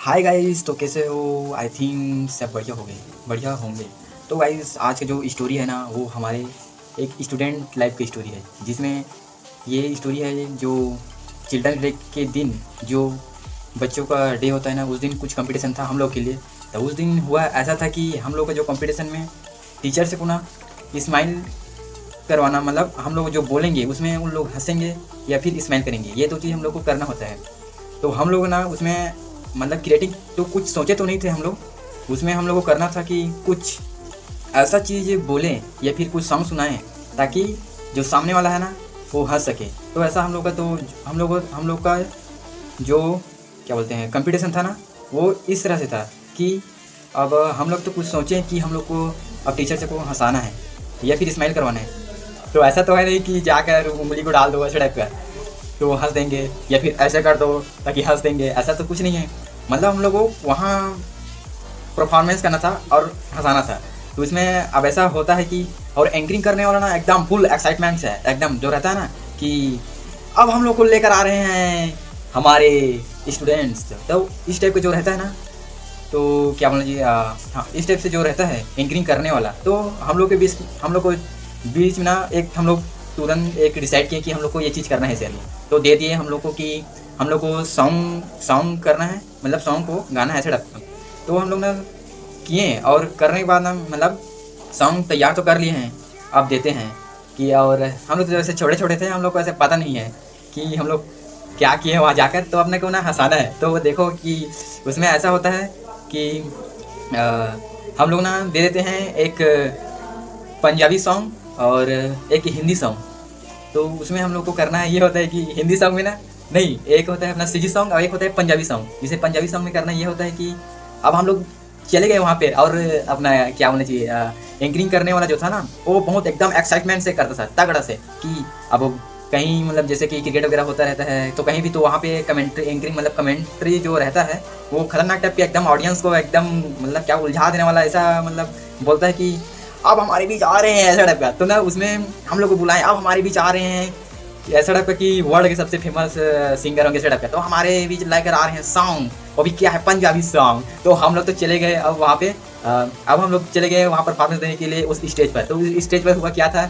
Hi guys, तो कैसे हो? आई थिंक सब बढ़िया होंगे। तो गाइस, आज का जो स्टोरी है ना, वो हमारे एक स्टूडेंट लाइफ की स्टोरी है, जिसमें ये स्टोरी है जो चिल्ड्रन डे के दिन जो बच्चों का डे होता है ना, उस दिन कुछ कंपटीशन था हम लोग के लिए। तो उस दिन हुआ ऐसा था कि हम लोग का जो कंपटीशन में टीचर से को ना स्माइल करवाना, मतलब हम लोग जो बोलेंगे उसमें उन लोग हंसेंगे या फिर स्माइल करेंगे, ये दो चीज़ हम लोग को करना होता है। तो हम लोग ना उसमें मतलब क्रिएटिव तो कुछ सोचे तो नहीं थे हम लोग, उसमें हम लोग को करना था कि कुछ ऐसा चीज़ बोलें या फिर कुछ सॉन्ग सुनाएं ताकि जो सामने वाला है ना वो हंस सके। तो ऐसा हम लोग का जो क्या बोलते हैं कंपटीशन था ना, वो इस तरह से था कि अब हम लोग तो कुछ सोचें कि हम लोग को अब टीचर से को हंसाना है या फिर स्माइल करवाना है। तो ऐसा तो है नहीं कि जाकर उंगली को डाल दो ऐसे टाइप का तो हंस देंगे या फिर ऐसे कर दो ताकि हंस देंगे, ऐसा तो कुछ नहीं है। मतलब हम लोग को वहाँ परफॉर्मेंस करना था और हंसाना था। तो इसमें अब ऐसा होता है कि और एंकरिंग करने वाला ना एकदम फुल एक्साइटमेंट से है, एकदम जो रहता है ना कि अब हम लोग को लेकर आ रहे हैं हमारे स्टूडेंट्स। तो इस टाइप का जो रहता है ना, तो क्या बोलना चाहिए, हाँ, इस टाइप से जो रहता है एंकरिंग करने वाला। तो हम लोग को बीच में ना एक हम लोग तुरंत एक डिसाइड किए कि हम लोग को ये चीज़ करना है चलिए। तो दे दिए हम लोग को कि हम लोग को सॉन्ग करना है, मतलब सॉन्ग को गाना है ऐसे टाइप का। तो हम लोग ना किए और करने के बाद ना मतलब सॉन्ग तैयार तो कर लिए हैं, अब देते हैं कि और हम लोग तो जैसे छोटे थे, हम लोग को ऐसे पता नहीं है कि हम लोग क्या किए वहाँ जाकर। तो अपने को ना हंसाना है। तो देखो कि उसमें ऐसा होता है कि हम लोग ना दे देते हैं एक पंजाबी सॉन्ग और एक हिंदी सॉन्ग। तो उसमें हम लोग को करना है, ये होता है कि हिंदी सॉन्ग में ना नहीं, एक होता है अपना सीजी सॉन्ग और एक होता है पंजाबी सॉन्ग। जिसे पंजाबी सॉन्ग में करना ये होता है कि अब हम लोग चले गए वहाँ पे और अपना क्या होना चाहिए, एंकरिंग करने वाला जो था ना वो बहुत एकदम एक्साइटमेंट से करता था, तगड़ा से कि अब कहीं मतलब जैसे कि क्रिकेट वगैरह होता रहता है तो कहीं भी, तो वहाँ पे कमेंट्री एंकरिंग मतलब कमेंट्री जो रहता है वो खतरनाक टाइप के एकदम ऑडियंस को एकदम मतलब क्या उलझा देने वाला, ऐसा मतलब बोलता है कि अब हमारे बीच आ रहे हैं ऐसा टाइप का। तो ना उसमें हम लोग को बुलाएं, अब हमारे बीच आ रहे हैं ऐसा टाइप का कि वर्ल्ड के सबसे फेमस सिंगर होंगे ऐसा टाइप का। तो हमारे बीच लेकर आ रहे हैं सॉन्ग, वो भी क्या है, पंजाबी सॉन्ग। तो हम लोग तो चले गए अब वहाँ पे, अब हम लोग चले गए वहाँ परफॉर्मेंस देने के लिए उस स्टेज पर। तो उस स्टेज पर हुआ क्या था,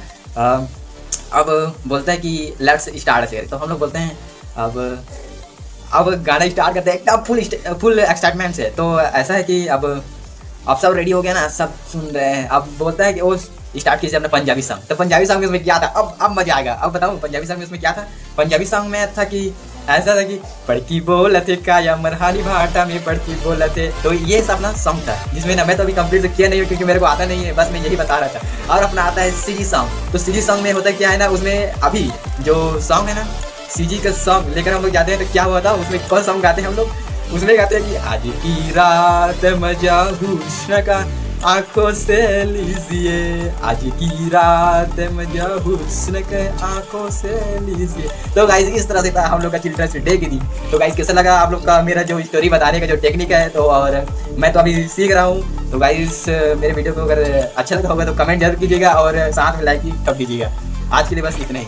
अब बोलता है कि लेट्स स्टार्ट से। तो हम लोग बोलते हैं अब गाना स्टार्ट करते हैं एकदम फुल एक्साइटमेंट से। तो ऐसा है कि अब सब रेडी हो गया ना, सब सुन रहे हैं। अब बोलता है कि वो स्टार्ट कीजिए अपना पंजाबी सॉन्ग। तो पंजाबी सॉन्ग में उसमें क्या था, अब मजा आएगा। अब बताऊँ पंजाबी सॉन्ग में उसमें क्या था। पंजाबी सॉन्ग में था कि ऐसा था कि पढ़की बोल थे काया मरहाली भाटा में पढ़की बोल थे। तो ये सब ना सॉन्ग था जिसमें ना मैं तो अभी कंप्लीट किया नहीं हूँ क्योंकि मेरे को आता नहीं है, बस मैं यही बता रहा था। और अपना आता है सीजी सॉन्ग। तो सीजी सॉन्ग में होता क्या है ना, उसमें अभी जो सॉन्ग है ना सीजी का सॉन्ग लेकर हम लोग जाते हैं। तो क्या हुआ था उसमें, कौन सॉन्ग गाते हैं हम लोग, उसमें गाते हैं कि आज की रात मजा हुस्न का आंखों से लीजिए, आज की रात मजा हुस्न के आंखों से लीजिए। तो गाइस इस तरह से था हम लोग का चिल्ड्रंस डे की थी। तो गाइस कैसा लगा आप लोग का मेरा जो स्टोरी बताने का जो टेक्निक है, तो और मैं तो अभी सीख रहा हूँ। तो गाइस मेरे वीडियो को अगर अच्छा लगा होगा तो कमेंट जरूर कीजिएगा और साथ में लाइक भी कर दीजिएगा। आज के लिए बस इतना ही।